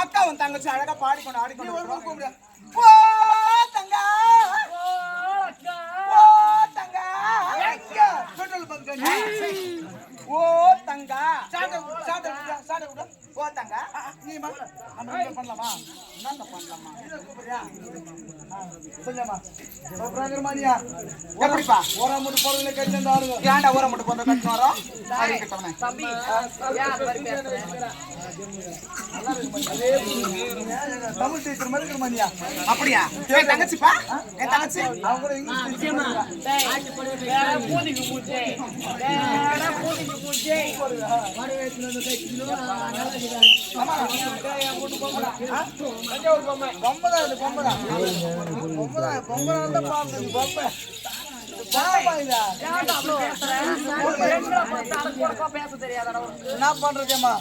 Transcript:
அக்கா உன் தங்கச்சி அழகா பாடிக்கொண்டு ஆடிக்கொண்டு கூப்பிடு. ஓ தங்கா, ஓ தங்கா, ஓ தங்கா, ஓ தங்கா, நீ பண்ணலாமா? என்ன பண்ணலாமா? சொல்லுமா எப்படிப்பா ஓரா மட்டும் போறதுல கட்டிட்டு ஏன்டா ஓரா மட்டும் போறது கட்டினு வரோம் தம்பி தமிழ் டீச்சர் மாதிரி இருக்கிற மாதிரியா? அப்படியா? என் தங்கச்சிப்பா, என் தங்கச்சி அவங்க கூட இங்கிலீஷ் என்ன பண்றதுமா?